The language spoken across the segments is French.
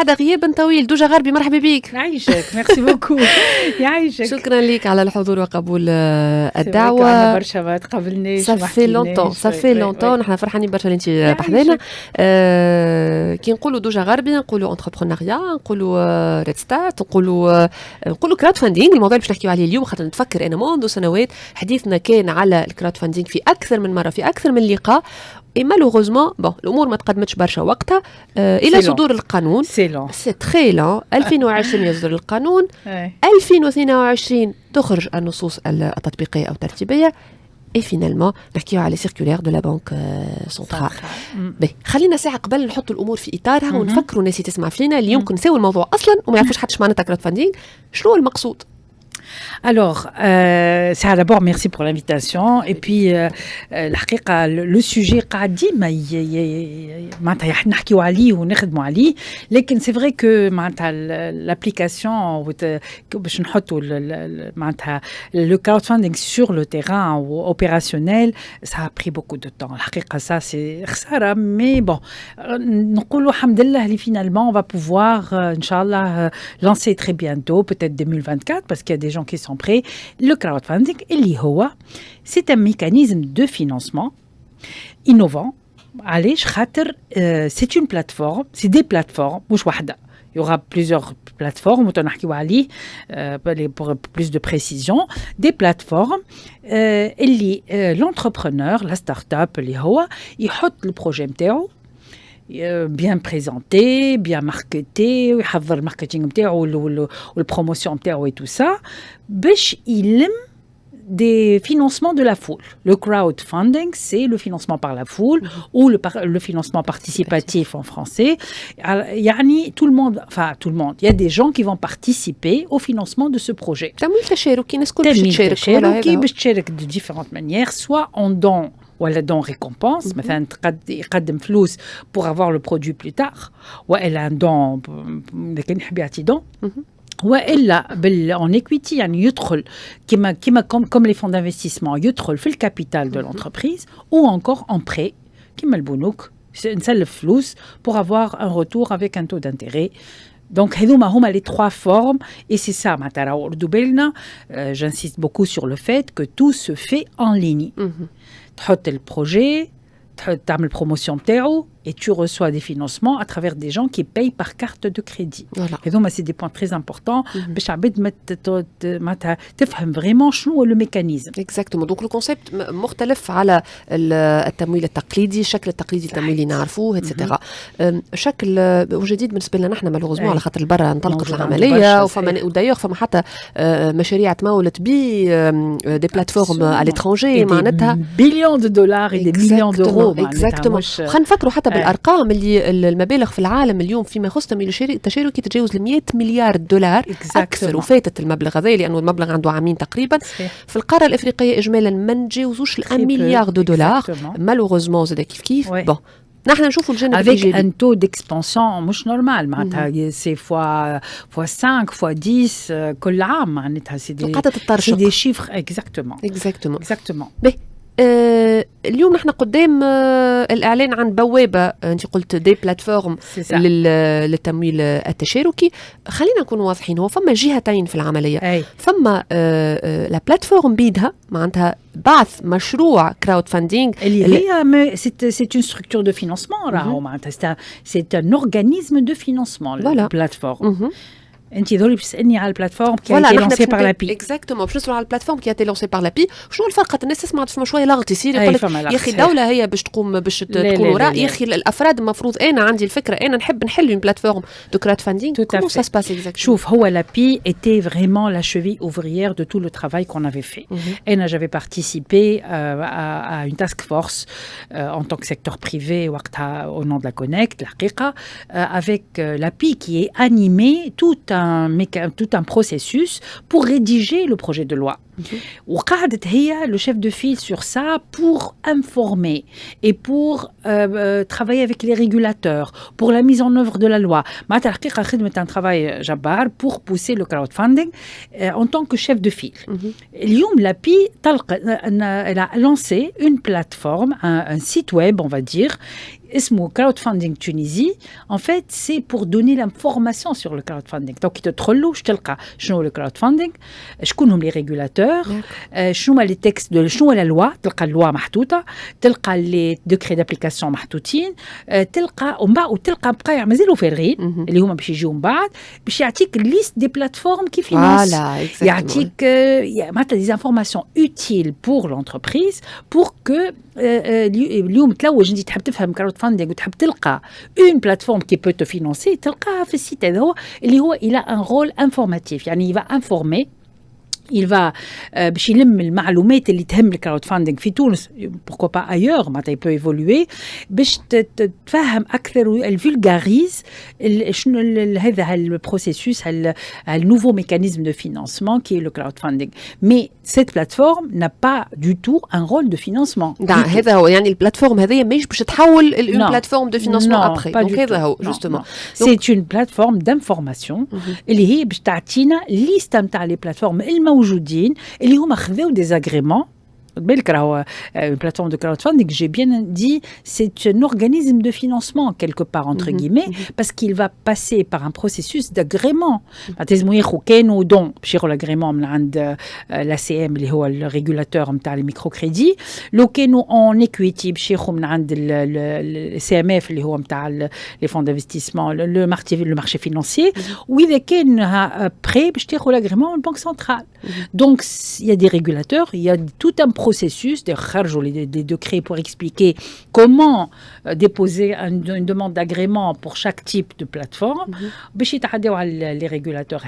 هذا غياب طويل. دوجا غربي مرحبا بك. يعيشك ميرسي بوكو. يعيشك. شكرا لك على الحضور وقبول الدعوه. عندنا برشا ما تقابلناش. صافي لونتون نحن فرحانين برشا اللي انت بحذانا. كي نقولوا دوجا غربي نقولوا انتربرونيا، نقولوا ريد ستارت، نقولوا كراود فاندينغ. الموضوع اللي باش نحكيو عليه اليوم خاطر نتفكر انا منذ سنوات حديثنا كان على الكراود فاندينغ في اكثر من مره في اكثر من لقاء. Et malheureusement, الأمور ما تقدمتش برشا وقتها إلى صدور القانون. سي تري لون. 2020 يصدر القانون، 2022 تخرج النصوص التطبيقية أو الترتيبية. Et finalement نحكيو على سيركولير دو لا بانك سنترال. خلينا ساعة قبل نحط الأمور في إطارها ونفكروا الناس تسمع فينا اللي يمكن نساوي الموضوع أصلا وما يعرفوش حتى شو معناتها كراود فاندينغ. شنو المقصود؟ Alors, ça d'abord merci pour l'invitation et puis الحقيقة le sujet قاعد ديما معناتها نحكيو عليه ونخدموا عليه، لكن c'est vrai que معناتها l'application باش نحطوا معناتها le crowdfunding sur le terrain ou opérationnel ça a pris beaucoup de temps. الحقيقة ça c'est خسارة mais bon نقولوا الحمد لله اللي finalement on va pouvoir inchallah lancer très bientôt peut-être 2024 parce qu'il y a des gens qui sont prêts. Le crowdfunding, c'est un mécanisme de financement innovant. C'est une plateforme, c'est des plateformes, il y aura plusieurs plateformes, pour plus de précision, des plateformes, l'entrepreneur, la start-up, il met le projet MTO, bien présenté, bien marketé, يحضر الماركتينغ نتاعو والبروموسيون نتاعو et tout ça باش يلم des financements de la foule. Le crowdfunding, c'est le financement par la foule ou le financement participatif en français. Yani, tout le monde, il y a des gens qui vont participer au financement de ce projet. De différentes manières, soit en don ولا دون ريكومبونس مثلا يقدم فلوس pour avoir le produit plus tard ولا دون اذا كان يحب يعطي دون والا en equity يعني يدخل كما comme les fonds d'investissement يدخل في الكابيتال de l'entreprise ou encore en prêt كما البنوك نسلف فلوس pour avoir un retour avec un taux d'intérêt. Donc, هما les trois formes et c'est ça, j'insiste beaucoup sur le fait que tout se fait en ligne. تحط البروجي تعمل promotion نتاعو et tu reçois des financements à travers des gens qui payent par carte de crédit. Voilà. Et donc, c'est des points très importants. تفهم vraiment شنو le mécanisme. Exactement. Donc, le concept مختلف على التمويل التقليدي، الشكل التقليدي التمويل اللي نعرفوه etc. شكل وجديد بالنسبة لنا نحن malheureusement على خاطر البرا انطلقت العملية ودايوغ فما حتى مشاريع تمولت des plateformes à l'étranger معناتها billions de dollars et des millions d'euros. Exactement. خلينا نفكروا حتى بالارقام اللي المبالغ في العالم اليوم فيما يخص تمويل التشاركي تتجاوز ال 100 مليار دولار اكثر وفاتت المبلغ هذا لانه المبلغ عنده عامين تقريبا. في القاره الافريقيه اجمالا ما نتجاوزوش ال 1 مليار دولار مالوغوزمون زاد كيف بون نحن نشوفوا الجانب الإيجابي. Avec un taux d'expansion مش normal معناتها c'est fois 5 fois 10 كل عام معناتها c'est des chiffres exactement. اليوم نحن قدام الإعلان عن بوابة أنت قلت دي بلاتفورم للتمويل التشاركي. خلينا نكون واضحين، هو فما جهتين في العملية. فما لا بلاتفورم بيدها معناتها بعث مشروع كراود فاندينغ اللي هي c'est une structure de financement راهو معناتها c'est un organisme de financement la plateforme. انت ذولي بتسالني على البلاتفورم كي a été lancée par l'API. اكزاكتومون باش نسولوا على البلاتفورم كي a été lancée par l'API. شنو الفرق؟ الناس تسمع تسمع شويه لغط يصير يقول لك يا اخي الدوله هي باش تقوم باش تكون وراء يا اخي الافراد المفروض انا عندي الفكره انا نحب نحل une plateforme de crowdfunding. Comment ça se passe exactement? شوف هو l'API était vraiment la cheville ouvrière de tout le travail qu'on avait fait. انا j'avais participé à une task force en tant que secteur privé وقتها au nom de la Connect الحقيقه avec l'API qui est animé tout un processus pour rédiger le projet de loi. وقعدت هي le chef de file sur ça pour informer et pour travailler avec les régulateurs pour la mise en œuvre de la loi. معناتها الحقيقة خدمت un travail جبار pour pousser le crowdfunding en tant que chef de file. اليوم l'API elle a lancé une plateforme, un site web on va dire اسمه crowdfunding Tunisie. En fait, c'est pour donner l'information sur le crowdfunding. Donc, il te تدخلوا واش تلقى شنو le crowdfunding, شكون هم les régulateurs, شنو هما les textes de شنو la loi, تلقى اللوا محطوطة, تلقى les décrets d'application محطوطين, تلقى وتلقى بقايع مازالوا فارغين اللي هما باش يجيو من بعد باش يعطيك ليست دي بلاتفورم كي فينانس, يعطيك معناتها des informations utiles pour l'entreprise pour que اليوم تلوج انت تحب تفهم كراود فاندينغ وتحب تلقى اون بلاتفورم كي بو تو فينانسي تلقاها في السيت هذا هو اللي هو الى ان رول انفورماتيف, يعني يفا انفورمي il va باش يلم المعلومات اللي تهم الكراود فاندينغ في تونس pourquoi pas ailleurs معناتها peut évoluer باش تفهم اكثر الفولغاريز شنو هذا البروسيسوس النوفو ميكانيزم دو فينانسمون qui est le crowdfunding. Mais cette plateforme n'a pas du tout un rôle de financement. هذا هو, يعني البلاتفورم هذه ماهيش باش تحول une plateforme de financement après. Donc هذا هو justement. C'est une plateforme d'information اللي هي باش تعطينا ليسته نتاع لي بلاتفورم الموجودين اللي هما خذاو des agréments. Une plateforme de crowdfunding, j'ai bien dit, c'est un organisme de financement quelque part entre guillemets, parce qu'il va passer par un processus d'agrément. L'agrément de l'ACM, le régulateur de microcrédits, en equity, le CMF, les fonds d'investissement, le marché financier, ou il est prêt pour l'agrément de banque centrale. Donc il y a des régulateurs, il y a tout un processus, des décrets pour expliquer comment déposer une demande d'agrément pour chaque type de plateforme. Les régulateurs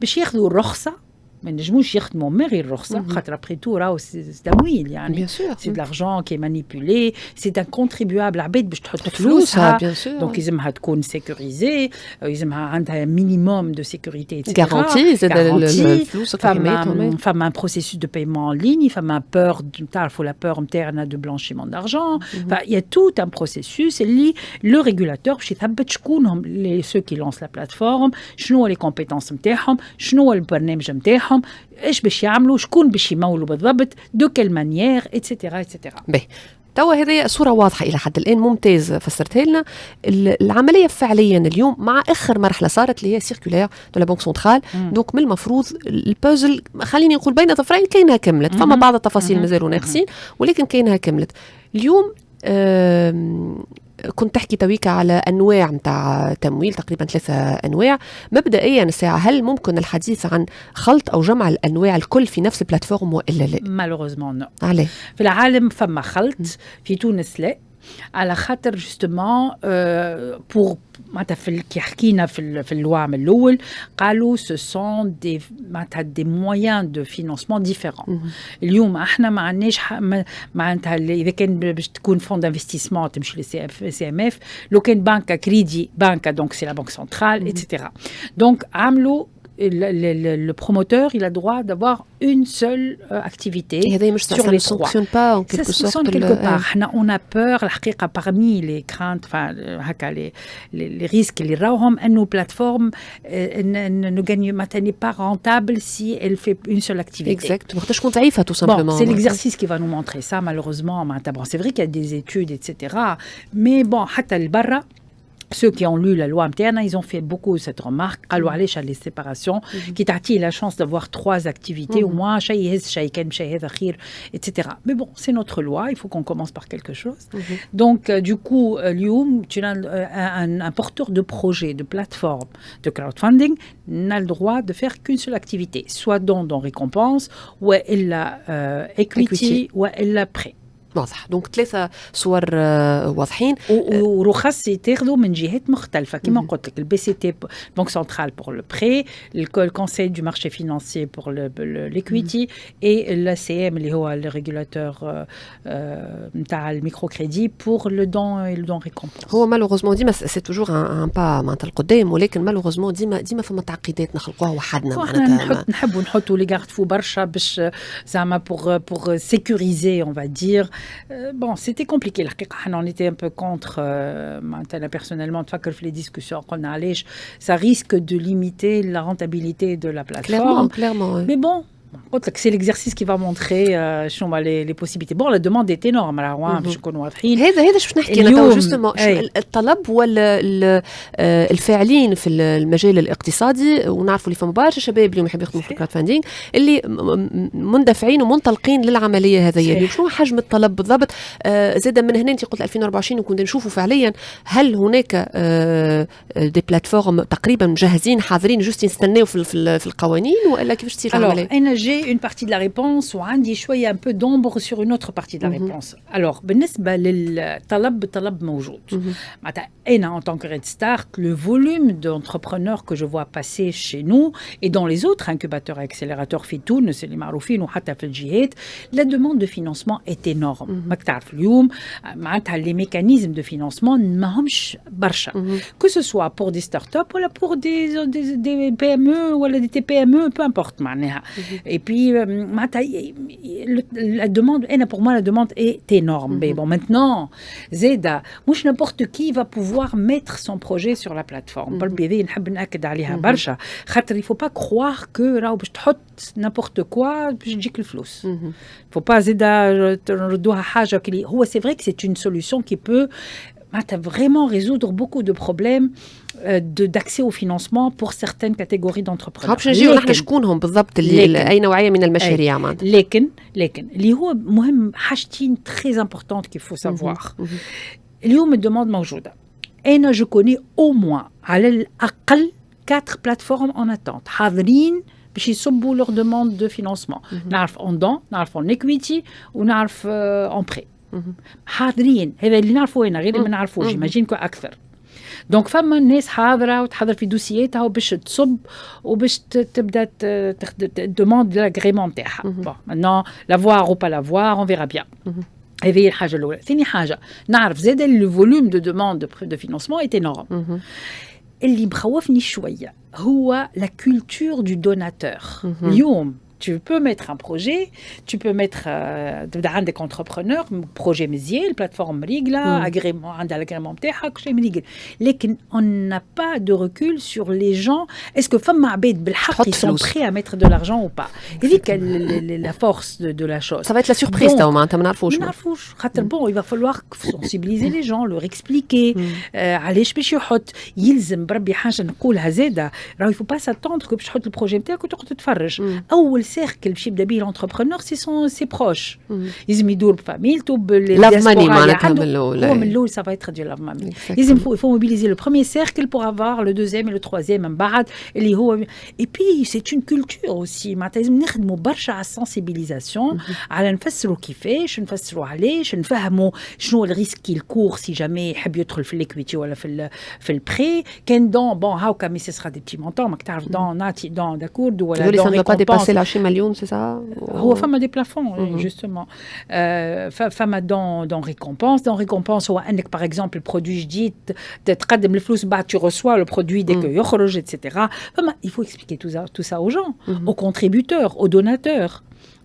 باش ياخذوا الرخصة. ما نجموش يخدموا من غير رخصة خاطر après tout راهو c'est تمويل يعني c'est de l'argent qui est manipulé, c'est un contribuable عباد باش تحط فلوسها donc يلزمها تكون sécurisée, يلزمها عندها minimum de sécurité etc. garantie زاد الفلوس فما un processus de paiement en ligne, فما peur تعرفوا la peur نتاعنا de blanchiment d'argent. Il y a tout un processus اللي le régulateur باش يثبت شكون هم ceux qui lancent la plateforme, شنو les compétences نتاعهم, شنو البرنامج نتاعهم, ايش باش يعملوا, شكون باش يمولوا بالضبط, دو كيل مانيير اتسيتيرا اتسيتيرا. توا هذه صورة واضحة إلى حد الآن, ممتاز فسرتها لنا. العملية فعليا اليوم مع آخر مرحلة صارت اللي هي سيركولير دو لا بنك سنترال, دونك من المفروض البازل خليني نقول بين طرفين كاينها كملت, فما بعض التفاصيل مازالوا ناقصين ولكن كاينها كملت. اليوم كنت تحكي تويكا على أنواع متاع تمويل, تقريبا 3 أنواع مبدئيا الساعة. هل ممكن الحديث عن خلط أو جمع الأنواع الكل في نفس البلاتفورم وإلا لا؟ malheureusement non. عليه في العالم فما خلط, في تونس لا, على خاطر justement pour معناتها كي حكينا في اللوا من الاول قالوا ce sont des moyens de financement différents. اليوم احنا ما عندناش معناتها اذا كان باش تكون فون دانفستيسمون تمشي لسي ام اف, لو كان بنكه كريدي بنكه دونك سي لا بنك سنترال اتسيتيرا. دونك عملوا le promoteur, il a droit d'avoir une seule activité sur les trois. Ça ne fonctionne pas en quelque sorte. Ça quelque part. On a peur, الحقيقة, parmi les craintes, enfin, les risques, les راهم, nos plateformes ne gagnent, n'est pas rentable si elle fait une seule activité. Exactement. Tout simplement. Bon, c'est l'exercice qui va nous montrer ça, malheureusement. Bon, c'est vrai qu'il y a des études, etc. Mais bon, حتى البرة, ceux qui ont lu la loi interne, ils ont fait beaucoup cette remarque. Alors, allez chez les séparations, qui t'a la chance d'avoir 3 activités, au moins, etc. Mais bon, c'est notre loi, il faut qu'on commence par quelque chose. Donc, du coup, Lyoum, tu as un porteur de projet, de plateforme, de crowdfunding, n'a le droit de faire qu'une seule activité, soit don récompense, ou elle a equity, ou elle a prêt. واضح. دونك 3 صور واضحين, ورخص يتاخذوا من جهات مختلفه كما قلت لك, البي سي تي بنك سنترال بور لو بري, الكونسيل دو مارشي فينانسيي بور ليكويتي, اي لا سي ام اللي هو الريغولاتور نتاع الميكرو كريدي بور لو دون ريكومبونس. هو مالوغوزمون ديما سي توجور ان با معناتها القدام, ولكن مالوغوزمون ديما فما تعقيدات نخلقوها وحدنا معناتها نحبوا نحطوا لي غارد فو برشا باش زعما بور سيكوريزي اون فا دير. Bon, c'était compliqué. On était un peu contre, personnellement, les discussions qu'on a, ça risque de limiter la rentabilité de la plateforme. Clairement. Mais bon, C'est l'exercice qui va montrer les possibilités. Bon, la demande est énorme. هذا شو نحكي أنا جوستومون الطلب ولا الفاعلين في المجال الاقتصادي ونعرفوا اللي فما برشا شباب اليوم يحبوا يخدموا في الكراود فاندينغ اللي مندفعين ومنطلقين للعملية هذه. شنو حجم الطلب بالضبط؟ زاد من هنا أنت قلت 2024 وكنا نشوفوا فعليا هل هناك دي بلاتفورم تقريبا مجهزين حاضرين جوست يستناو في القوانين ولا كيفاش تصير العملية؟ J'ai une partie de la réponse وعندي شوية un peu d'ombre sur une autre partie de la réponse. Alors, بالنسبة للطلب موجود. معناتها أنا en tant que Red Start, le volume d'entrepreneurs que je vois passer chez nous et dans les autres incubateurs et accélérateurs في تونس اللي معروفين وحتى في الجهات, la demande de financement est énorme. ماك تعرف اليوم معناتها les mécanismes de financement ماهمش برشا. Que ce soit pour des startups ou pour des PME ou des TPME, peu importe معناها. Et puis, la demande, pour moi, la demande est énorme. Mais bon, maintenant, Zeda, mouche n'importe qui va pouvoir mettre son projet sur la plateforme. Il ne faut pas croire que n'importe quoi, je dis que le flou. Il ne faut pas Zeda, c'est vrai que c'est une solution qui peut vraiment résoudre beaucoup de problèmes d'accès au financement pour certaines catégories d'entrepreneurs. باش نجيو نحن شكونهم بالضبط اللي اي نوعيه من المشاريع معناتها. لكن اللي هو مهم حاجتين très importantes qu'il faut savoir. اليوم الدوموند موجوده. انا je connais au moins على الاقل 4 plateformes en attente حاضرين باش يصبوا leur demande de financement. نعرف en don, نعرف en equity ونعرف en prêt. حاضرين هذا اللي نعرفه هنا غير اللي ما نعرفوش جيماجين كو اكثر. دونك فما الناس حاضره وتحضر في دوسياتها وباش تصب وباش تبدا تدوموند لاغريمون تاعها. بون مانون لافوار او با لافوار اون فيرا بيان. هذه الحاجه الاولى. ثاني حاجه نعرف زاد لو فوليوم دو دوموند دو فينانسمون ايت انورم. اللي مخوفني شويه هو لا كولتور دو دوناتور. اليوم tu peux mettre un projet, tu peux mettre des entrepreneurs, projet mézier, plateforme régla, agrément, l'agrément تاعها كل شيء مريقل. لكن on n'a pas de recul sur les gens. Est-ce que فما عباد بالحق ils sont prêts à mettre de l'argent ou pas? هذيك la force de la chose. Ça va être la surprise تاع معناتها ما نعرفوش. خاطر bon il va falloir sensibiliser les gens, leur expliquer علاش باش يحط. يلزم بربي حاجه نقولها زاده راه il faut pas s'attendre que باش تحط البروجي نتاعك وتقعد تتفرج. اول cercle باش يبدا به l'entrepreneur c'est ses proches. لازم يدور بفاميلته بالدياسبورا اللي عنده. هو من الاول ça va être du love money. لازم il faut mobiliser le premier cercle pour avoir le deuxième et le troisième من بعد اللي هو. Et puis c'est une culture aussi. معناتها لازم نخدموا برشا على السنسيبيليزاسيون على نفسروا كيفاش نفسروا علاش نفهموا شنو الريسك كي الكور سي جامي يحب يدخل في الاكويتي ولا في البري. كان دون بون هاكا مي سي سرا دي بتي مونطون ماك تعرف دون ناتي دون داكورد ولا دون ريكومبونس 20 مليون c'est ça. هو فما دي بلافون justement. فما دون ريكومبونس هو انك باغ اكزومبل البرودوي جديد تقدم الفلوس بعد tu reçois le produit dès que يخرج etc. فما il faut expliquer tout ça aux gens, aux contributeurs, aux donateurs.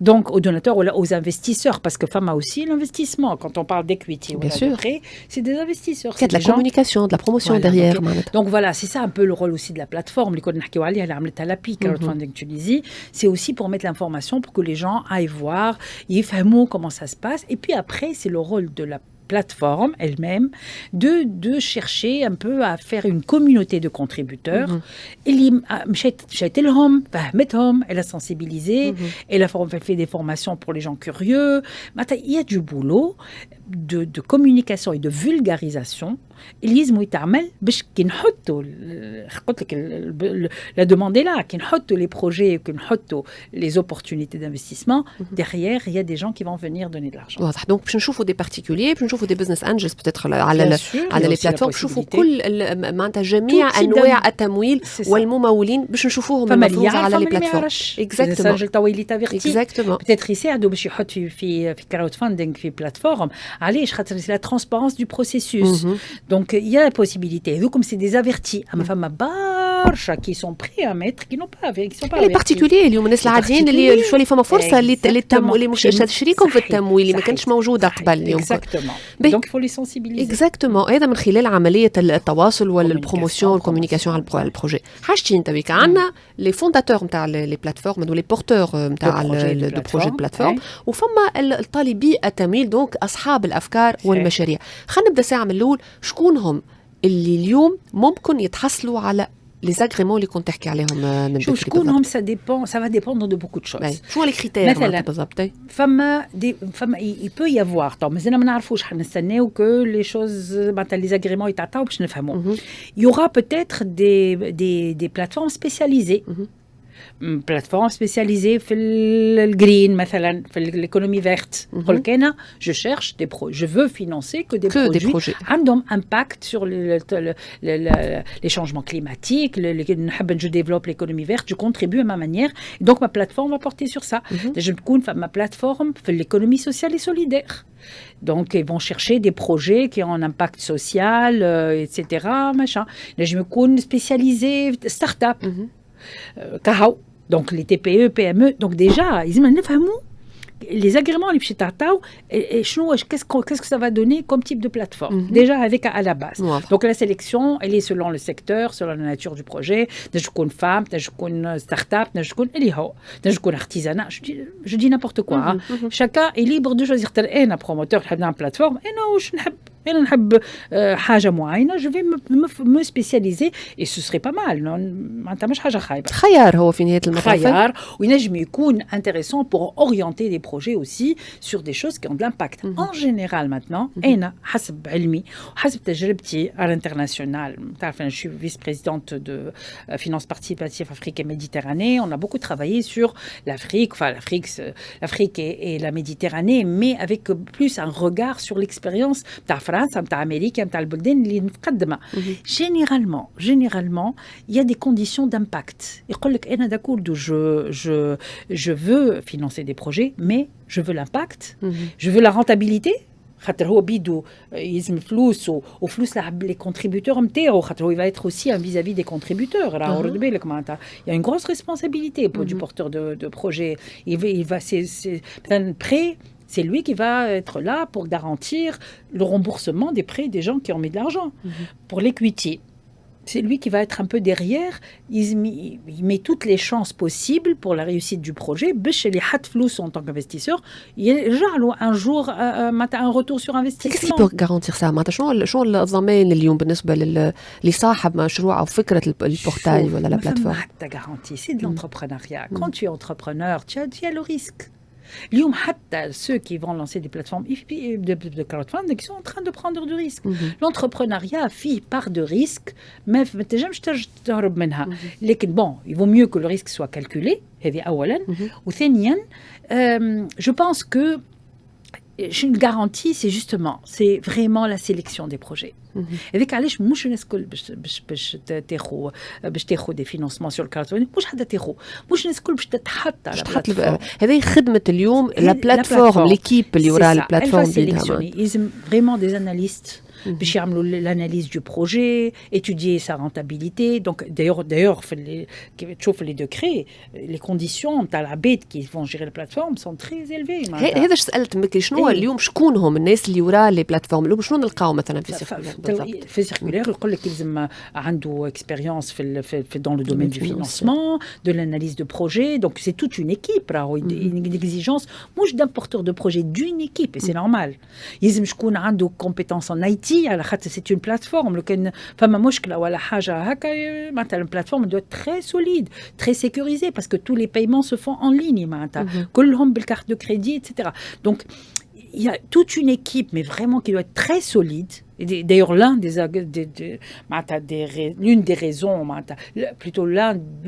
Donc, aux donateurs ou aux investisseurs, parce que femme a aussi l'investissement. Quand on parle d'equity ou de prêt, c'est des investisseurs. C'est de la communication, de la promotion derrière. Donc voilà, c'est ça un peu le rôle aussi de la plateforme. C'est aussi pour mettre l'information, pour que les gens aillent voir, comment ça se passe. Et puis après, c'est le rôle de la plateforme elle-même de chercher un peu à faire une communauté de contributeurs. Elle a sensibilisé, elle a fait des formations pour les gens curieux. Il y a du boulot de communication et de vulgarisation. لازم يتعمل باش كي نحطوا قلت لك la demande est là كي نحطوا les projets كي نحطوا les opportunités d'investissement derrière il y a des gens qui vont venir donner de l'argent. واضح. دونك باش نشوفوا دي بارتيكولير باش نشوفوا دي بزنس انجلز بتاتر على لي بلاتفورم نشوفوا كل معناتها جميع انواع التمويل والممولين باش نشوفوهم مفروض على لي بلاتفورم. اكزاكتومون سجل طويل تافيرتي اكزاكتومون بتاتر يساعدوا باش يحطوا في كراود فاندينغ في بلاتفورم علاش خاطر لا ترانسبارنس دو بروسيسوس. Donc il y a la possibilité. Vu comme c'est des avertis, ma femme برشا qui sont prêts à mettre qui n'ont pas qui sont pas les particuliers اليوم الناس العاديين اللي شو اللي فما فرصه اللي مش تشريكهم في التمويل اللي ما كانش موجوده قبل اليوم exactement donc il faut les sensibiliser exactement هذا من خلال عمليه التواصل والبروموسيون والكوميونيكاسيون على البروجي حاجتين تبيك عندنا لي فونداتور نتاع لي بلاتفورم لي بورتور نتاع لو بروجي بلاتفورم وفما الطالبي التمويل دونك اصحاب الافكار والمشاريع خلينا نبدا ساعه من الاول شكون هم اللي اليوم ممكن يتحصلوا على les agréments اللي كنت تحكي عليهم من بكري شكونهم ça va dépendre de beaucoup de choses شو les critères بالضبط فما il peut y avoir طب مازلنا ما نعرفوش حنستناو que les choses معناتها les agréments يتعطاو باش نفهموا il y aura peut-être des plateformes spécialisées plateforme spécialisée في الجرين مثلا في l'économie verte قلت انا je cherche des projets je veux financer que des projets عندهم impact sur les changements climatiques je développe l'économie verte je contribue à ma manière donc ma plateforme va porter sur ça je تكون ma plateforme في l'économie sociale et solidaire donc ils vont chercher des projets qui ont un impact social etc machin je me كون spécialisée start-up كهو donc les TPE PME donc déjà ils me نفهموا les agréments اللي باش يتعطاو شنو qu'est-ce que ça va donner comme type de plateforme déjà avec à la base donc la sélection elle est selon le secteur selon la nature du projet تنجم تكون femme تنجم تكون start-up تنجم تكون اللي هو تنجم تكون artisanat je dis n'importe quoi chacun est libre de choisir انا promoteur نحب نعمل plateforme انا واش نحب أنا نحب حاجة معينة je vais me spécialiser et ce serait pas mal معناتها مش حاجة خايبة خيار هو في نهاية المطاف خيار وينجم يكون intéressant pour orienter des projets aussi sur des choses qui ont de l'impact en général maintenant أنا حسب علمي وحسب تجربتي à l'international تعرف أنا je suis vice-présidente de finance participative Afrique et Méditerranée on a beaucoup travaillé sur l'Afrique enfin l'Afrique et la Méditerranée mais avec plus un regard sur l'expérience فرنسا نتاع امريكا نتاع البلدان اللي متقدمه généralement il y a des conditions d'impact يقول لك انا داكور je veux financer des projets mais je veux l'impact je veux la rentabilité خاطر هو بيدو يلزم فلوس وفلوس لي كونتريبيوتور نتاعو خاطر هو va être aussi un vis-à-vis des contributeurs راه رد بالك معناتها il y a une grosse responsabilité pour du porteur de projet il va c'est prêt c'est lui qui va être là pour garantir le remboursement des prêts des gens qui ont mis de l'argent. Pour l'equity, c'est lui qui va être un peu derrière. Il met toutes les chances possibles pour la réussite du projet. Chez les Hatflous en tant qu'investisseur, il y a un jour un retour sur investissement. Qu'est-ce qui peut garantir ça? شو الضمان اليوم بالنسبة لصاحب مشروع أو فكرة البورتاي ولا la plateforme? Ta garantie, c'est de l'entrepreneuriat. Quand tu es entrepreneur, tu as le risque. اليوم حتى ceux qui vont lancer des plateformes de crowdfunding qui sont en train de prendre du risque. L'entrepreneuriat فيه part de risque ما تنجمش تهرب منها. لكن bon, il vaut mieux que le risque soit calculé. هذه أولاً. وثانياً, je pense que une garantie, c'est vraiment la sélection des projets. هذيك علاش مش الناس الكل باش تاخذ دي فينانسمون سور الكارتون مش حدا تاخذ مش الناس الكل باش تتحط على البلاتفورم هذه خدمه اليوم لا بلاتفورم ليكيب اللي وراء البلاتفورم لازم فريمون دي اناليست باش يعملوا l'analyse du projet étudier sa rentabilité donc d'ailleurs كيف تشوف les décrets les conditions نتاع العباد qui vont gérer la plateforme sont très élevées هذا سالت مكي شنو اليوم شكون هم الناس اللي وراء لي بلاتفورم اليوم شنو نلقاو مثلا في سيركولير يقول لك لازم عنده expérience في dans le domaine du financement de l'analyse de projet donc c'est toute une équipe une exigence مش d'un porteur de projet d'une équipe et c'est normal لازم شكون عنده compétence en IT على خاطر c'est une plateforme لو كان فما مشكله ولا حاجه هكا معناتها البلاتفورم doit être très solide très sécurisée parce que tous les paiements se font en ligne معناتها كلهم بالكارت de crédit etc donc il y a toute une équipe mais vraiment qui doit être très solide et d'ailleurs l'une des raisons plutôt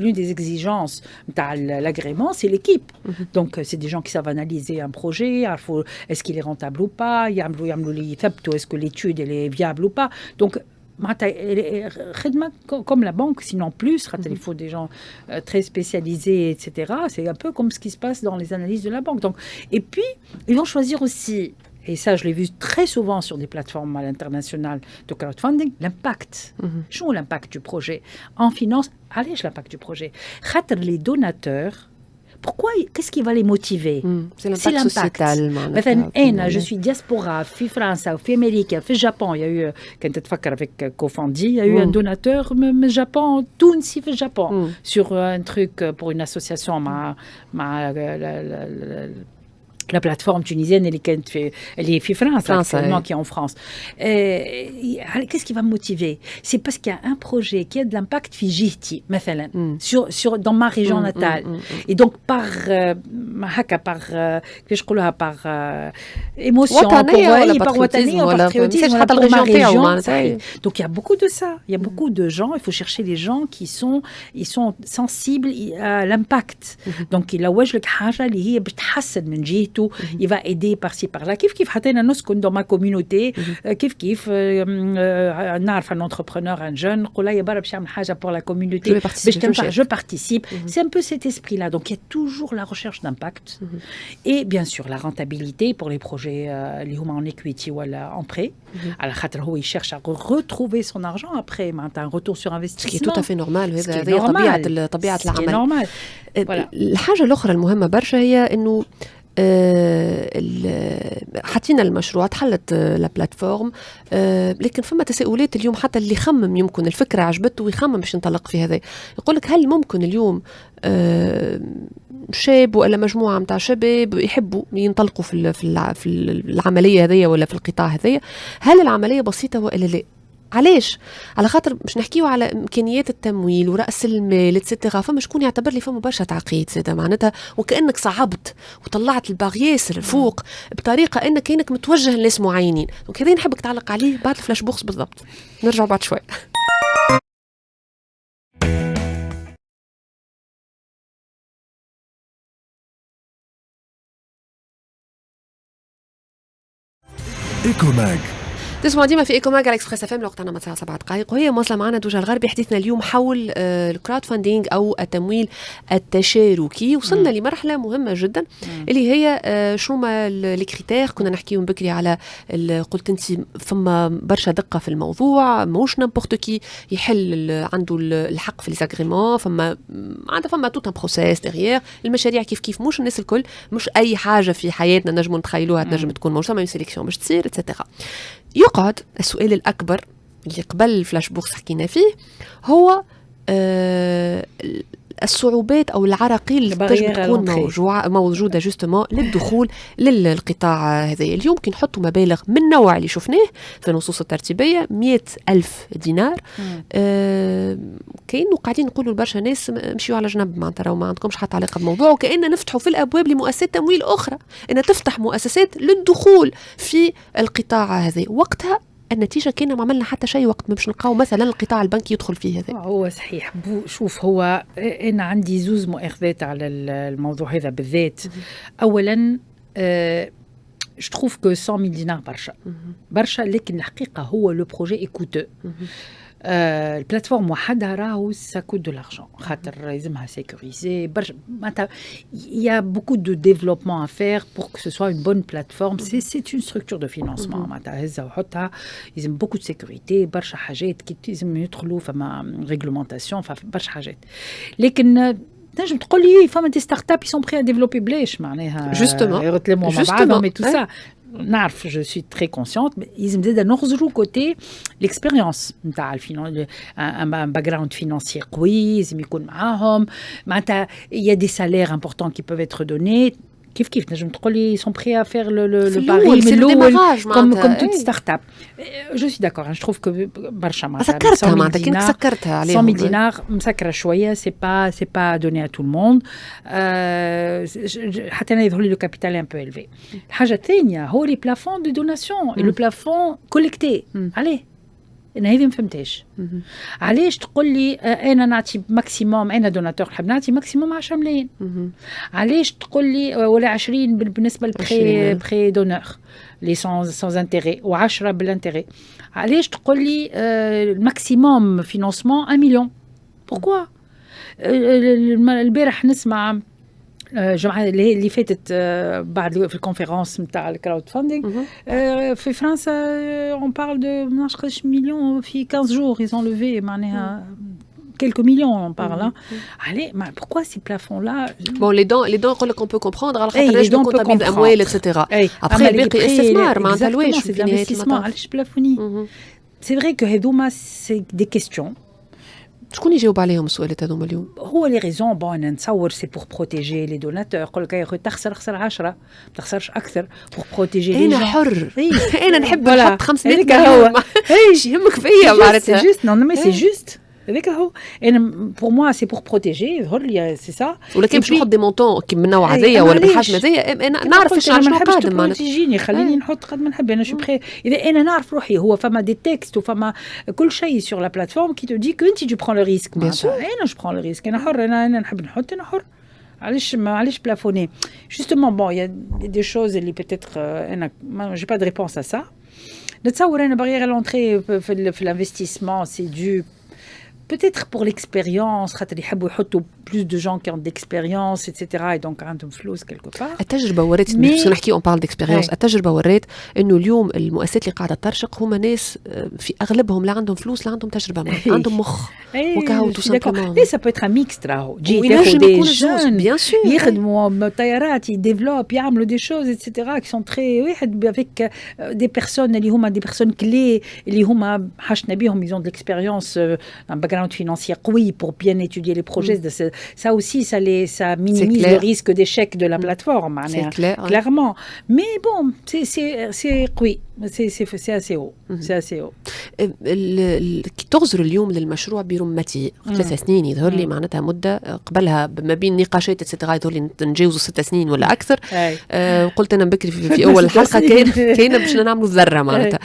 l'une des exigences de l'agrément c'est l'équipe donc c'est des gens qui savent analyser un projet est-ce qu'il est rentable ou pas est-ce que l'étude elle est viable ou pas donc comme la banque sinon plus il faut des gens très spécialisés etc c'est un peu comme ce qui se passe dans les analyses de la banque donc et puis ils vont choisir aussi et ça je l'ai vu très souvent sur des plateformes à l'international de crowdfunding, l'impact. Quel est l'impact du projet en finance? Allez, l'impact du projet. Les donateurs, pourquoi, qu'est-ce qui va les motiver? C'est l'impact sociétal. مثلا je suis diaspora في فرنسا وفي أمريكا في اليابان. Il y a eu, quand tu تفكر avec Cofondi, il y a eu un donateur au Japon, تونسي في اليابان, sur un truc pour une association مع la plateforme tunisienne, elle est France actuellement, qui est en France. Qu'est-ce qui va me motiver? C'est parce qu'il y a un projet qui a de l'impact fijiti, dans ma région natale. Et donc, par émotion, par patriotisme, pour ma région. Donc, il y a beaucoup de ça. Il y a beaucoup de gens, il faut chercher les gens qui sont sensibles à l'impact. Donc, il a وجه لك حاجة اللي هي بتحسن من جهته. Il va aider par-ci par-là. كيف حطينا نسكن dans ma communauté. كيف نعرف un entrepreneur, un jeune نقول يا برا باش يعمل حاجة pour la communauté. Je participe. C'est un peu cet esprit-là. Donc il y a toujours la recherche d'impact et bien sûr la rentabilité pour les projets اللي هما en equity ou en prêt. على خاطر هو يcherche à retrouver son argent après. un retour sur investissement. Ce qui est tout à fait normal. هذه طبيعة العمل. الحاجة الأخرى المهمة برشا هي إنه حطينا المشروع تحلت البلاتفورم لكن فما تساؤلات اليوم حتى اللي يخمم يمكن الفكرة عجبته ويخمم باش ينطلق في هذا يقولك هل ممكن اليوم شاب ولا مجموعة متاع شباب يحبوا ينطلقوا في العملية هذية ولا في القطاع هذية هل العملية بسيطة ولا لا؟ علاش؟ على خاطر باش نحكيو على امكانيات التمويل ورأس المال اتسيتيرا فما شكون يعتبر لي فما برشا تعقيد زاده معناتها وكأنك صعبت وطلعت الباغياسر الفوق بطريقه انك كأنك متوجه لناس معينين دونك هذا نحبك تعلق عليه بعد الفلاش بوكس بالضبط نرجع بعد شوي إيكوماج تسمع ديما في ايكو ماج على اكسبريس اف ام الوقت عنا مساء 7 دقائق وهي مواصله معنا دوجا الغربي حديثنا اليوم حول الكراود فاندينج او التمويل التشاركي وصلنا لمرحله مهمه جدا اللي هي شنو ما الكريتير كنا نحكيو بكري على قلت انت فما برشا دقه في الموضوع موش نيمبورت كي يحل عنده الحق في ليزاغريمون فما توت ان بروسيس ديغيير المشاريع كيف مش الناس الكل مش اي حاجه في حياتنا نجموا نتخيلوها تنجم تكون موجوده ما سيليكسيون باش تصير اتسيتيرا يقعد السؤال الأكبر اللي قبل الفلاش بوكس حكينا فيه هو الصعوبات أو العراقيل اللي تنجم تكون موجودة جوستومون للدخول للقطاع هذا اليوم كي نحطوا مبالغ من النوع اللي شفناه في النصوص الترتيبية 100,000 دينار كأنه قاعدين نقولوا لبرشا ناس مشيوا على جنب معناتها راهو ما عندكمش حتى علاقة بالموضوع وكأننا نفتحوا في الأبواب لمؤسسات تمويل أخرى أن تفتح مؤسسات للدخول في القطاع هذا وقتها النتيجة كنا ما عملنا حتى شيء وقت ما باش نلقاو مثلا القطاع البنكي يدخل فيه هذا هو صحيح شوف هو أنا عندي زوز مؤاخذات على الموضوع هذا بالذات أولا je trouve que 100,000 دينار برشا لكن الحقيقة هو لو بروجي ايكوتو البلاتفورم وحدها راهو ça coûte de l'argent خاطر لازمها sécuriser il y a beaucoup de développement à faire pour que ce soit une bonne plateforme c'est une structure de financement معناتها هزها وحطها لازم beaucoup de sécurité برشا حاجات كي لازم يدخلوا فما réglementation برشا حاجات لكن تنجم تقول لي فما دي ستارت اب sont prêts à développer بلاش معناها يتلموا مع بعضهم et tout ça نعرف je suis très consciente mais لازم زاده نخرجوا côté l'expérience نتاع un background financier قوي لازم يكون معاهم معناتها il y a des salaires importants qui peuvent être donnés كيف نجم تقول لي sont prêts à faire le pari من الأول comme toute start-up je suis d'accord je trouve que برشا معناتها سكرتها معناتها كنت سكرتها عليهم 100,000 دينار مسكرة شوية c'est pas donné à tout le monde حتى أنا يظهر لي le capital est un peu élevé الحاجة الثانية هو les plafonds de donation et le plafond collecté عليه أنا هذه ما فهمتهاش علاش تقول لي أنا نعطي ماكسيموم أنا دوناتور نحب نعطي ماكسيموم 10 ملايين علاش تقول لي ولا 20 بالنسبة للبري دونور لي سانز انتيري و10 بالانتيري علاش تقول لي الماكسيموم فينانسمون 1 مليون بوركوا البارح نسمع الجمعه اللي فاتت بعد في الكونفرنس نتاع الكراود فاندينغ في فرنسا اون بارل دو 12 مليون في 15 جور ils ont levé معناها quelques millions on parle hein. Allez, mais pourquoi ces plafonds là? Bon, les dons qu'on peut comprendre على خاطر les dons comptabilisent اموال etc. Après الباقي استثمار ما نتلويش في l'investissement علاش بلافوني. C'est vrai que هذوما c'est des questions. شكون يجاوب عليهم السؤالات هذوما اليوم؟ هو لي ريزون بون انا نتصور سي بور بروتيجي لي دوناتور، يقول لك يا اخي تخسر 10 ما تخسرش اكثر بور بروتيجي لي انا حر انا نحب نحط 500 مليون ايش يهمك فيا معناتها سي جوست نو مي سي جوست هذاك هو انا بور موا سي بور بروتيجي يظهر لي سي سا. ولكن باش نحط دي مونطون كي من نوع هذايا ولا بالحجم هذايا انا نعرف ايش شنو قادم معناتها تجيني خليني نحط قد ما نحب انا شو بخي اذا انا نعرف روحي هو فما دي تكست وفما كل شيء سور لا بلاتفورم كي تو دي كو انت جو برون لو ريسك انا جو برون لو ريسك انا حر انا نحب نحط انا حر علاش بلافوني جوستومون بون يا دي شوز اللي بيتيتر انا جي با دو ريبونس ا سا نتصور انا باغي رونتري في الانفستيسمون سي دو peut-être pour l'expérience خاطر يحبوا يحطوا plus de gens qui ont d'expérience etc et donc عندهم فلوس quelque part. التجربه ورات باش نحكي اون بارل ديكسبيريونس التجربه ورات انه اليوم المؤسسات اللي قاعده ترشق هما ناس في اغلبهم لا عندهم فلوس لا عندهم تجربه عندهم مخ وكاو تو سامبلومون لي سا بو اتر ميكس راهو جي تاخذ دي جون بيان سور يخدموا طيارات يديفلوب يعملوا دي شوز etc qui sont très واحد avec des personnes اللي هما des personnes clés اللي هما حشنا بيهم ils ont de l'expérience un background financier قوي pour bien étudier les projets de ça aussi ça minimise le risque d'échec de la plateforme clairement mais bon c'est قوي c'est assez haut c'est assez haut. كي تغزر اليوم للمشروع برمته 3 سنين يظهر لي معناتها مده قبلها ما بين نقاشات اتسيتيرا يظهر لي نتجاوزوا 6 سنين ولا اكثر. قلت انا بكري في اول الحلقه كاين باش نعملوا ذره معناتها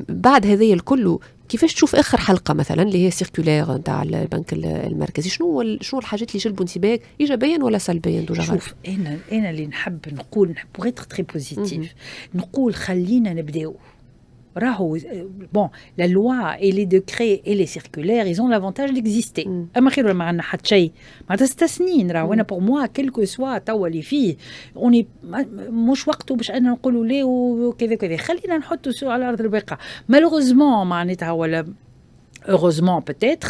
بعد هذايا الكل كيفاش تشوف اخر حلقه مثلا اللي هي سيركولير نتاع البنك المركزي شنو الحاجات اللي جلبوا انتباهك ايجابيا ولا سلبيا دوجا؟ شوف انا اللي نحب نقول بوغ اتر تري بوزيتيف نقول خلينا نبداو راهو bon la loi et les décrets et les circulaires ils ont l'avantage d'exister اما خير ما عندنا حتى شيء معناتها 6 سنين راهو انا بور موا كيلكو سوا توا اللي فيه اوني مش وقته باش انا نقولوا ليه وكذا كذا خلينا نحطوا على ارض الواقع مالوغوزمون معناتها ولا heureusement peut-être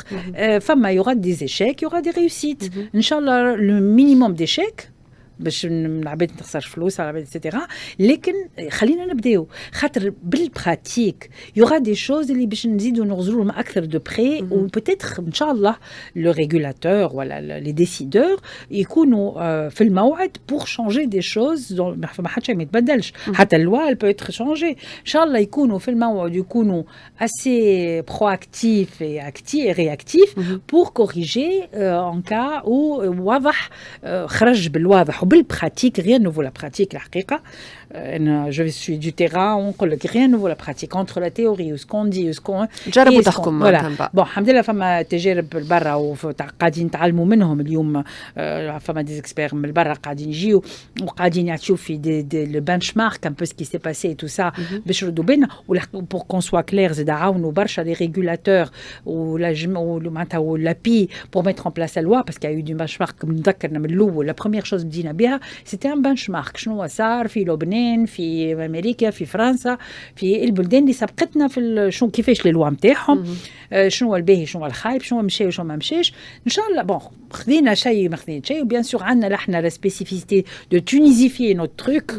فما y aura des échecs y aura des réussites inchallah le minimum d'échecs باش العباد ما تخسرش فلوس على العباد ايتترا لكن خلينا نبداو خاطر بالبراتيك يوغا دي شوز اللي باش نزيدوا نغزروا لهم اكثر دو بري وبوتيتر ان شاء الله لو ريغولاتور ولا لي ديسيدور يكونوا في الموعد بور شانجي دي شوز ما حتى ما يتبدلش حتى اللوا بو اتر شانجي ان شاء الله يكونوا في الموعد يكونوا اسي برواكتيف اي رياكتيف بور كوريجي ان كا او واضح خرج بالواضح بالبراتيك rien ne vaut la pratique الحقيقة. je suis du terrain ونقول لك rien ne vaut la pratique entre la théorie ou ce qu'on dit ou ce qu'on جربوا تحكم voilà. bon الحمد لله فما تجارب برا وقاعدين نتعلموا منهم اليوم فما دي اكسبير من برا قاعدين يجيو وقاعدين يعطيو في دي بنش مارك un peu ce qui s'est passé et tout ça باش يردوا بالنا pour qu'on soit clair زاد عاونوا برشا لي ريغولاتور معناتها والابي pour mettre en place la loi parce qu'il y a eu du benchmark نذكرنا من الاول la première chose بدينا بها c'était un benchmark شنو صار في لبنان في امريكا في فرنسا في البلدان اللي سبقتنا في شنو كيفاش لي لوا نتاعهم شنو الباهي شنو الخايب شنو مشى وشنو ما مشاش ان شاء الله بون خذينا شيء ما خذينا شيء وبيان سور عندنا احنا لا سبيسيفيتي دو تونيزيفي نوت تروك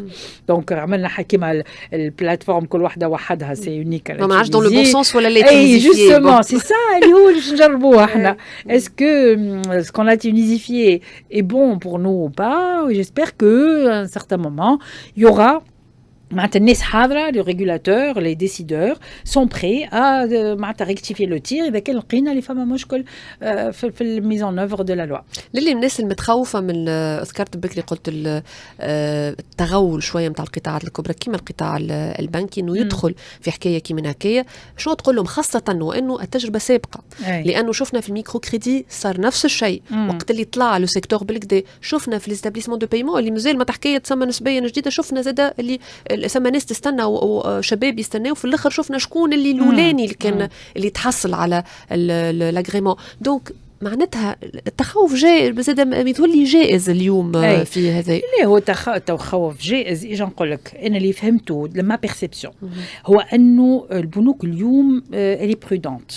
دونك عملنا حكيمه البلاتفورم كل واحده وحدها سي يونيك ما عادش دون لو بون سونس ولا لي تونيزيفي جوستومون سي سا اللي هو اللي نجربوه احنا اسكو سكون لا تونيزيفي est bon pour nous ou pas j'espère que à un certain moment il y aura معناتها الناس حاضره لي ريغولاتور لي ديسيدور سون بري معناتها ريكتيفي لو تير اذا كان لقينا اللي فما مشكل في الميزون اوفر دو لا لوا. للي الناس المتخوفه من اذكرت بكري قلت التغول شويه نتاع القطاعات الكبرى كيما القطاع البنكي انه يدخل في حكايه كيما هكايا شنو تقول لهم خاصه وانه التجربه سابقه لانه شفنا في الميكرو كريدي صار نفس الشيء وقت اللي طلع لو سيكتور بالكدا شفنا في ليستابليسمون دو بايمون اللي مازال ما حكايه تسمى نسبيا جديده شفنا زاده اللي سما ناس تستنى وشباب يستناو في الاخر شفنا شكون اللي الاولاني اللي كان اللي تحصل على لاغريمون دونك معناتها التخوف جاي بزاد يتولي جائز اليوم في هذا اللي هو تخوف جائز. اجا نقول لك انا اللي فهمته لما بيرسيبسيون هو انه البنوك اليوم الي برودونت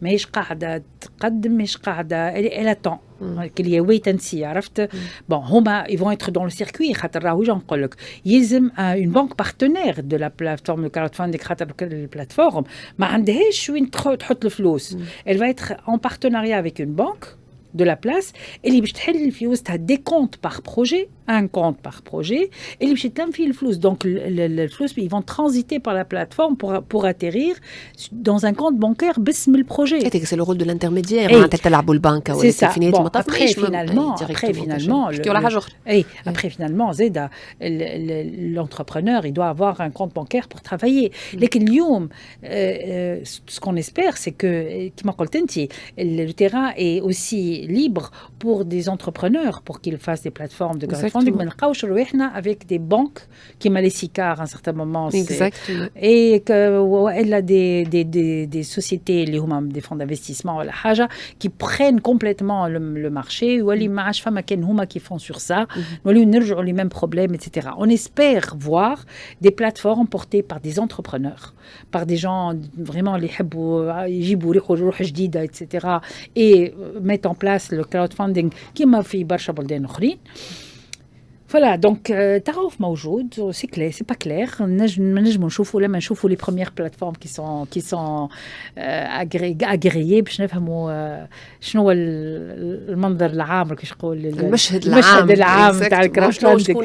ماهيش قاعده تقدم، ماهيش قاعده الى طون qu'il y a wait and see عرفت. bon هما ils vont être dans le circuit خاطر راهو جا نقول لك يلزم une banque partenaire de la plateforme de crowdfunding خاطر البلاتفورم ما عندهاش وين تحط الفلوس. elle va être en partenariat avec une banque de la place اللي باش تحل الفلوس تاع دي كونت بار بروجي un compte par projet اللي باش يتلم فيه الفلوس. donc الفلوس ils vont transiter par la plateforme pour atterrir dans un compte bancaire باسم البروجي. c'est le rôle de l'intermédiaire معناتها تلعبوا البنكه ولا في نهايه المطاف. après finalement زاد l'entrepreneur il doit avoir un compte bancaire pour travailler. لكن اليوم ce qu'on espère c'est que كما قلت انت le terrain est aussi libre pour des entrepreneurs pour qu'ils fassent des plateformes de crowdfunding. ما نلقاوش رواحنا avec des banques كيما لي سيكار à un certain moment et que والا des sociétés اللي هما des fonds d'investissement ولا حاجه qui prennent complètement le marché واللي ما عادش فما كان هما qui font sur ça نوليو نرجعوا les mêmes problèmes etc. on espère voir des plateformes portées par des entrepreneurs, par des gens vraiment اللي يحبوا يجيبوا روح جديده etc. et mettre en place le crowdfunding كيما في برشا بلدان اخرين. Voilà, donc تعرف موجود, c'est clair, c'est pas clair. نجم نشوفوا لما نشوفوا les premières plateformes qui sont agréées باش نفهموا شنو هو المنظر العام كيش نقول المشهد العام تاع الكراودفاندينغ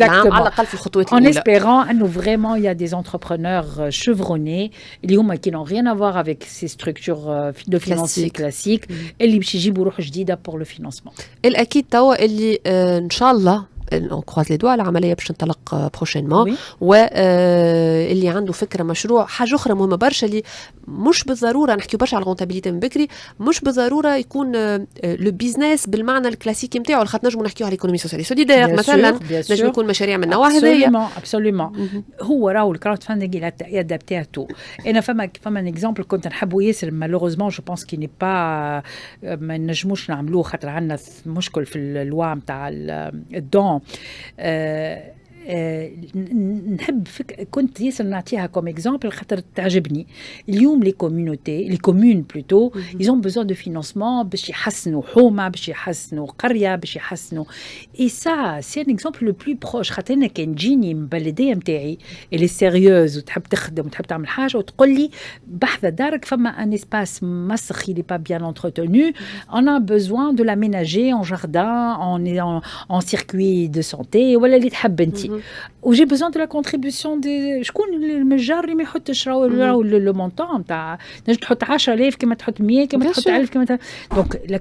على الاقل في الخطوات الاولى. En espérant انه vraiment il y a des entrepreneurs chevronnés اللي هما qui n'ont rien à voir avec ces structures de financiers classiques اللي باش يجيبوا روح جديده pour le financement. الاكيد توا اللي ان شاء الله on croise les doigts العمليه باش تنطلق بروشينمون واللي عنده فكره مشروع. حاجه اخرى مهمه برشا اللي مش بالضروره نحكيو برشا على الغونتابيليتي من بكري, مش بالضروره يكون لو بيزنس بالمعنى الكلاسيكي نتاعو, خاطر نجموا نحكيو على الايكونومي سوسيالي سوليدير مثلا, نجم يكون مشاريع من النوع هذايا. ابسوليومون هو راهو الكراود فاندينغ يادابتي تو. انا فما اكزامبل كنت نحبوا ياسر مالوغوزمون جو بونس كي ني با ما نجموش نعملوه خاطر عندنا مشكل في اللوا نتاع الدون. نحب كنت ياسر نعطيها كوم اكزامبل خاطر تعجبني. اليوم لي كوميونيتي لي كومون بلوتو ils ont besoin de financement باش يحسنوا حومه, باش يحسنوا قريه, باش يحسنوا. اي سا سي ان اكزامبل لو بلو بروش. خاطر انا كان تجيني من بلديه نتاعي اللي سيريوز وتحب تخدم وتحب تعمل حاجه وتقول لي بحذا دارك فما ان اسباس مسخ اللي با بيان انترتenu, on a besoin de l'aménager en jardin, en circuit de santé ولا اللي تحب انت. وجي بزون دو لا كونتريبيسيون دي شكون المتجر اللي ما يحطش راهو لو مونطون تاع نجم تحط 10,000 كما تحط 100 كما تحط 1000 كما. دونك لا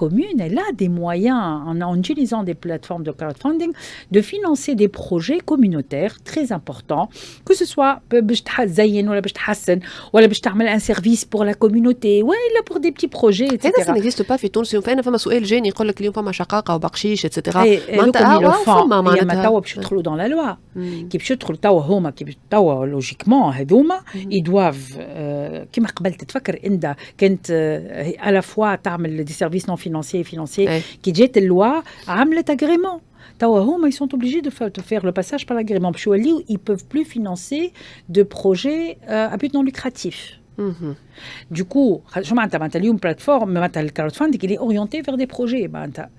commune elle a des moyens en utilisant des plateformes de crowdfunding de financer des projets communautaires très importants, que ce soit باش تزين ولا باش تحسن ولا باش تعمل ان سيرفيس بور لا كوميونيتي ولا بور دي بتي بروجي etc. هذا نيكزيست با في تونس. فما سؤال جاني يقول لك اليوم فما شقاقه وبقشيش etc. معناتها توا باش يدخلوا دون لا لوا كي باش يدخلوا توا هما كي توا لوجيكمون هذوما يدواف كيما قبل تتفكر انت كانت على فوا تعمل دي سيرفيس نون فينانسيي كي جات اللوا عملت اغريمون. توا هما ils sont obligés de faire le passage par l'agrément باش يوليو ils peuvent plus financer de projets à but non lucratif. Du coup شو معناتها اليوم بلاتفورم معناتها الكراود فاندينغ اللي اورينتي فير دي بروجي معناتها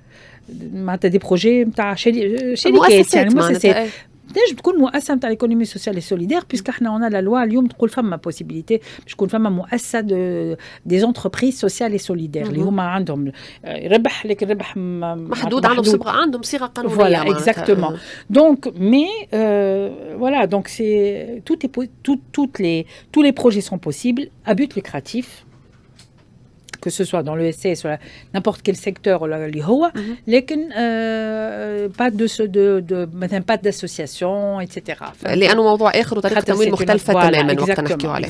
دي بروجي نتاع شركات يعني مؤسسات تنجم تكون مؤسسه نتاع الايكونومي سوسيال سوليدير بيسك احنا عندنا لا لوا اليوم تقول فما بوسيبيليتي باش تكون فما مؤسسه دي انتربريز سوسيال سوليدير اللي هما عندهم ربح لكن ربح محدود عندهم صيغه قانونيه. فوالا اكزاكتومون. دونك مي فوالا دونك سي tous les projets sont possibles à but lucratif, que ce soit dans le SAS ou n'importe quel secteur اللي هو لكن مثلا pas d'association etc. لانه موضوع اخر وطريقه تمويل مختلفه تماما وقت نحكيو عليه.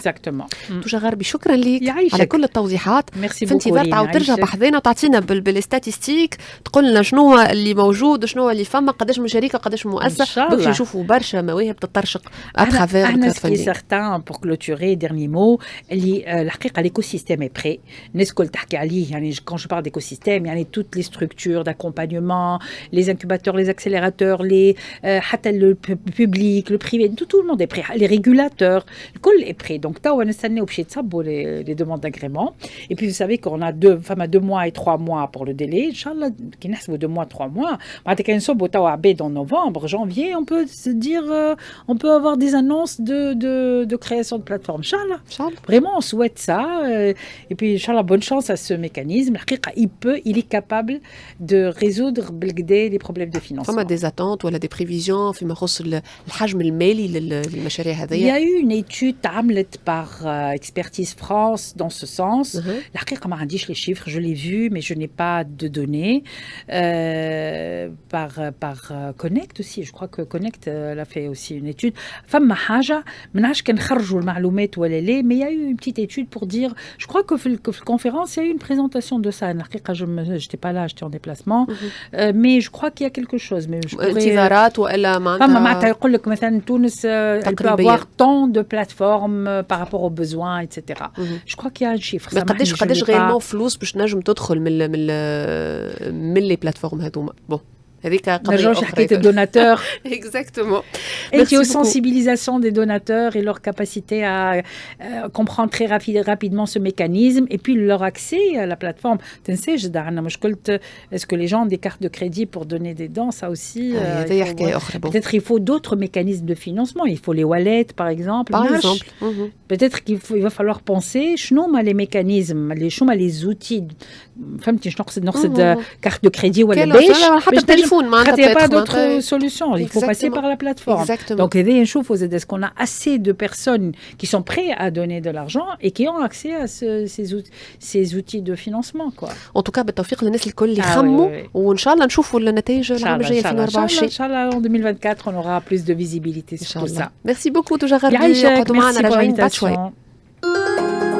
توجا غربي شكرا لك على كل التوضيحات. في انتظار تعاود ترجع بحذنا وتعطينا بالستاتستيك تقول لنا شنو هو اللي موجود وشنو هو اللي فما قداش من شركه قداش من مؤسسه باش نشوفوا برشا مواهب تترشق اترافير. احنا سكي سارتان بور كلوتوري ديرني مو اللي الحقيقه ليكو سيستيم اي بري الناس كل تحكي عليه يعني quand je parle d'écosystème يعني toutes les structures d'accompagnement les incubateurs les accélérateurs les حتى le public le privé tout le monde est prêt les régulateurs الكل est prêt donc توا نستناو باش يتصبوا les demandes d'agrément et puis vous savez qu'on a 2 mois et 3 mois pour le délai inchallah كي نحسبوا 2 mois 3 mois بعد كي نصبوا توا عباد en novembre janvier on peut se dire on peut avoir des annonces de création de plateforme inchallah vraiment on souhaite ça et puis inchallah bonne chance à ce mécanisme الحقيقة il est capable de résoudre بالكدا les problèmes de financement. فما des attentes ولا des prévisions فيما يخص الحجم المالي للمشاريع هذه. Il y a eu une étude عملت par Expertise France dans ce sens. الحقيقة ما عنديش les chiffres, je l'ai vu mais je n'ai pas de données. Par Connect aussi, je crois que Connect a fait aussi une étude. فما حاجة ما نعرفش كان خرجوا المعلومات ولا لا mais il y a eu une petite étude pour dire je crois que في الconférence il y a eu une présentation de ça. الحقيقة j'étais pas là, j'étais en déplacement. Mais je crois qu'il y a quelque chose mais je pourrais انتظارات ولا معناتها يقول لك مثلا تونس elle peut avoir tant de plateformes par rapport aux besoins etc. Je crois qu'il y a un chiffre. قداش غيرمون فلوس باش نجم تدخل من لي بلاتفورم هذوما bon هذيك قضيه اخرى حكيت الدوناتور exactement et puis aux sensibilisation des donateurs et leur capacité à comprendre très rapidement ce mécanisme et puis leur accès à la plateforme تنسى جدا عندنا مشكلة est-ce que les gens ont des cartes de crédit pour donner des dons ça aussi peut-être il faut d'autres mécanismes de financement il faut les wallets par exemple peut-être il va falloir penser شنو هما les mécanismes شنو هما les outils فهمتي شنو نقصد carte de crédit ولا باش il n'y a pas d'autre solution. Il faut passer par la plateforme. Exactement. Donc, est-ce qu'on a assez de personnes qui sont prêtes à donner de l'argent et qui ont accès à ces outils de financement, quoi. En tout cas, بالتوفيق للناس الكل اللي يخموا وإن شاء الله نشوفوا النتائج العام الجاي 2024. Inch'Allah, en 2024, on aura plus de visibilité sur tout ça. Merci beaucoup, Touja Gharbi. قعدوا معنا راجعين بعد شوي.